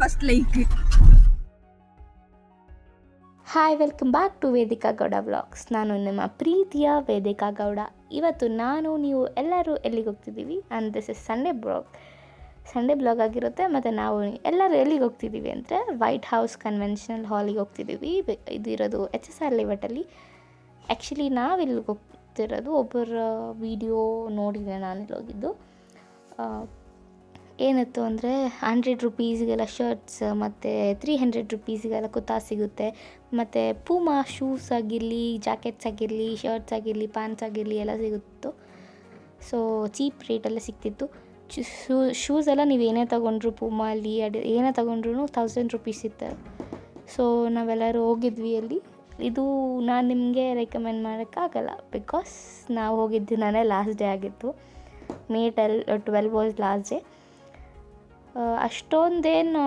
First like. Hi, welcome back to Vedika Gowda vlogs. ನಾನು ನಿಮ್ಮ ಪ್ರೀತಿಯ ವೇದಿಕಾ ಗೌಡ. ಇವತ್ತು ನೀವು ಎಲ್ಲರೂ ಎಲ್ಲಿಗೆ ಹೋಗ್ತಿದ್ದೀವಿ and this is Sunday blog ಆಗಿರುತ್ತೆ. ಮತ್ತು ನಾವು ಎಲ್ಲರೂ ಎಲ್ಲಿಗೆ ಹೋಗ್ತಿದ್ದೀವಿ ಅಂದರೆ ವೈಟ್ ಹೌಸ್ ಕನ್ವೆನ್ಷನಲ್ ಹಾಲಿಗೆ ಹೋಗ್ತಿದ್ದೀವಿ. ಇದಿರೋದು HSR ಲೇಔಟಲ್ಲಿ. ಆ್ಯಕ್ಚುಲಿ ನಾವಿಲ್ಲಿಗೆ ಹೋಗ್ತಿರೋದು ಒಬ್ಬರ ವಿಡಿಯೋ ನೋಡಿದೆ ನಾನಿಲ್ಲಿ ಹೋಗಿದ್ದು. ಏನಿತ್ತು ಅಂದರೆ 100 ರೂಪೀಸ್ಗೆಲ್ಲ ಶರ್ಟ್ಸ್ ಮತ್ತು 300 ರೂಪೀಸ್ಗೆಲ್ಲ ಕುರ್ತಾ ಸಿಗುತ್ತೆ. ಮತ್ತು ಪೂಮಾ ಶೂಸ್ ಆಗಿರಲಿ, ಜಾಕೆಟ್ಸ್ ಆಗಿರಲಿ, ಶರ್ಟ್ಸ್ ಆಗಿರಲಿ, ಪ್ಯಾಂಟ್ಸ್ ಆಗಿರಲಿ ಎಲ್ಲ ಸಿಗುತ್ತಿತ್ತು. ಸೊ ಚೀಪ್ ರೇಟಲ್ಲೇ ಸಿಗ್ತಿತ್ತು. ಶೂಸ್ ಎಲ್ಲ ನೀವು ಏನೇ ತೊಗೊಂಡ್ರು ಪೂಮಲ್ಲಿ ಏನೇ ತೊಗೊಂಡ್ರು 1000 ರೂಪೀಸ್ ಇತ್ತು. ಸೊ ನಾವೆಲ್ಲರೂ ಹೋಗಿದ್ವಿ ಅಲ್ಲಿ. ಇದು ನಾನು ನಿಮಗೆ ರೆಕಮೆಂಡ್ ಮಾಡೋಕ್ಕಾಗಲ್ಲ, ಬಿಕಾಸ್ ನಾವು ಹೋಗಿದ್ದು ದಿನವೇ ಲಾಸ್ಟ್ ಡೇ ಆಗಿತ್ತು. May 12 was last day. ಅಷ್ಟೊಂದೇನು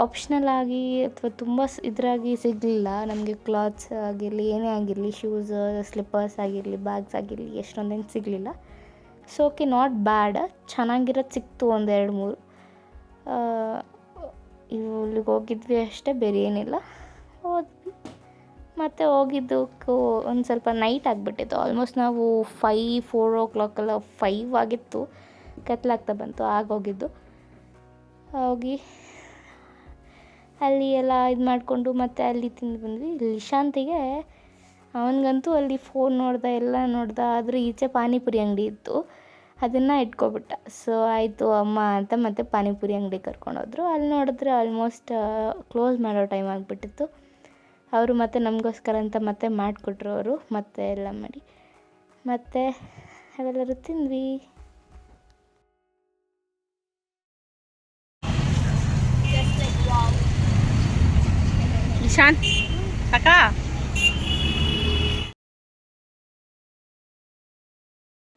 ಆಪ್ಷನಲ್ ಆಗಿ ಅಥವಾ ತುಂಬ ಇದರಾಗಿ ಸಿಗಲಿಲ್ಲ ನಮಗೆ. ಕ್ಲಾತ್ಸ್ ಆಗಿರಲಿ, ಏನೇ ಆಗಿರಲಿ, ಶೂಸ್, ಸ್ಲಿಪ್ಪರ್ಸ್ ಆಗಿರಲಿ, ಬ್ಯಾಗ್ಸ್ ಆಗಿರಲಿ ಎಷ್ಟೊಂದೇನು ಸಿಗಲಿಲ್ಲ. ಸೊ ಓಕೆ, ನಾಟ್ ಬ್ಯಾಡ್, ಚೆನ್ನಾಗಿರೋದು ಸಿಕ್ತು 1-2-3. ಇಲ್ಲಿಗೆ ಹೋಗಿದ್ವಿ ಅಷ್ಟೇ, ಬೇರೆ ಏನಿಲ್ಲ. ಹೋದ್ವಿ ಮತ್ತು ಹೋಗಿದ್ದಕ್ಕೂ ಒಂದು ಸ್ವಲ್ಪ ನೈಟ್ ಆಗಿಬಿಟ್ಟಿತ್ತು. ಆಲ್ಮೋಸ್ಟ್ ನಾವು 4 o'clock 5 ಆಗಿತ್ತು, ಕತ್ಲಾಗ್ತಾ ಬಂತು ಆಗೋಗಿದ್ದು. ಹೋಗಿ ಅಲ್ಲಿ ಎಲ್ಲ ಇದು ಮಾಡಿಕೊಂಡು ಮತ್ತೆ ಅಲ್ಲಿ ತಿಂದು ಬಂದ್ವಿ. ಲಿಶಾಂತಿಗೆ ಅವನಿಗಂತೂ ಅಲ್ಲಿ ಫೋನ್ ಎಲ್ಲ ನೋಡ್ದ. ಆದರೆ ಈಚೆ ಪಾನಿಪುರಿ ಅಂಗಡಿ ಇತ್ತು, ಅದನ್ನು ಇಟ್ಕೊಬಿಟ್ಟ. ಸೊ ಆಯಿತು ಅಮ್ಮ ಅಂತ ಮತ್ತೆ ಪಾನಿಪುರಿ ಅಂಗಡಿ ಕರ್ಕೊಂಡೋದ್ರು. ಅಲ್ಲಿ ನೋಡಿದ್ರೆ ಆಲ್ಮೋಸ್ಟ್ ಕ್ಲೋಸ್ ಮಾಡೋ ಟೈಮ್ ಆಗಿಬಿಟ್ಟಿತ್ತು. ಅವರು ಮತ್ತೆ ನಮಗೋಸ್ಕರ ಅಂತ ಮತ್ತೆ ಮಾಡಿಕೊಟ್ರು ಅವರು, ಮತ್ತೆ ಎಲ್ಲ ಮಾಡಿ ಮತ್ತೆ ಅವೆಲ್ಲರೂ ತಿಂದ್ವಿ. ನಿಶಾಂತ್ ಅಕ್ಕ,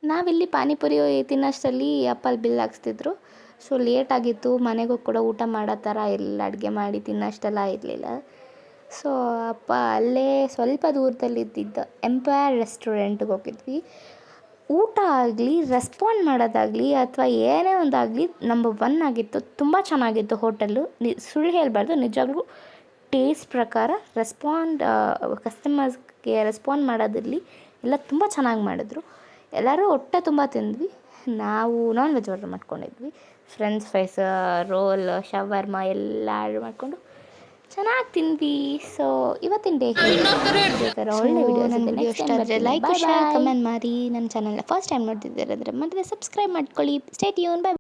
ನಾವಿಲ್ಲಿ ಪಾನಿಪುರಿ ತಿನ್ನೋಷ್ಟರಲ್ಲಿ ಅಪ್ಪ ಅಲ್ಲಿ ಬಿಲ್ ಹಾಕ್ಸ್ತಿದ್ರು. ಸೊ ಲೇಟಾಗಿತ್ತು, ಮನೆಗೂ ಕೂಡ ಊಟ ಮಾಡೋ ಥರ ಇರಲಿಲ್ಲ, ಅಡುಗೆ ಮಾಡಿ ತಿನ್ನೋಷ್ಟೆಲ್ಲ ಇರಲಿಲ್ಲ. ಸೊ ಅಪ್ಪ ಅಲ್ಲೇ ಸ್ವಲ್ಪ ದೂರದಲ್ಲಿದ್ದಿದ್ದ ಎಂಪೈರ್ ರೆಸ್ಟೋರೆಂಟ್ಗೆ ಹೋಗಿದ್ವಿ. ಊಟ ಆಗಲಿ, ರೆಸ್ಪಾಂಡ್ ಮಾಡೋದಾಗಲಿ ಅಥವಾ ಏನೇ ಒಂದಾಗಲಿ ನಂಬರ್ 1 ಆಗಿತ್ತು. ತುಂಬ ಚೆನ್ನಾಗಿತ್ತು ಹೋಟೆಲ್ಲು. ಸುಳ್ಳು ಹೇಳಬಾರ್ದು, ನಿಜವಾಗ್ಲೂ ಟೇಸ್ಟ್ ಪ್ರಕಾರ ಕಸ್ಟಮರ್ಸ್ಗೆ ರೆಸ್ಪಾಂಡ್ ಮಾಡೋದಿರಲಿ ಎಲ್ಲ ತುಂಬ ಚೆನ್ನಾಗಿ ಮಾಡಿದ್ರು. ಎಲ್ಲರೂ ಹೊಟ್ಟೆ ತುಂಬ ತಿಂದ್ವಿ. ನಾವು ನಾನ್ ವೆಜ್ ಆರ್ಡರ್ ಮಾಡ್ಕೊಂಡಿದ್ವಿ. ಫ್ರೆಂಚ್ ಫ್ರೈಸ್, ರೋಲ್, ಶವರ್ಮ ಎಲ್ಲ ಆರ್ಡರ್ ಮಾಡಿಕೊಂಡು ಚೆನ್ನಾಗಿ ತಿಂದ್ವಿ. ಸೊ ಇವತ್ತಿನ ಡೇ ಥರ ಒಳ್ಳೆ ವಿಡಿಯೋ ಇಷ್ಟ ಆದರೆ ಲೈಕ್, ಶೇರ್, ಕಮೆಂಟ್ ಮಾಡಿ. ನನ್ನ ಚಾನಲ್ನ ಫಸ್ಟ್ ಟೈಮ್ ನೋಡ್ತಿದ್ದೀರಾದ್ರೆ ಮತ್ತೆ ಸಬ್ಸ್ಕ್ರೈಬ್ ಮಾಡ್ಕೊಳ್ಳಿ. Stay tune. ಬೈ.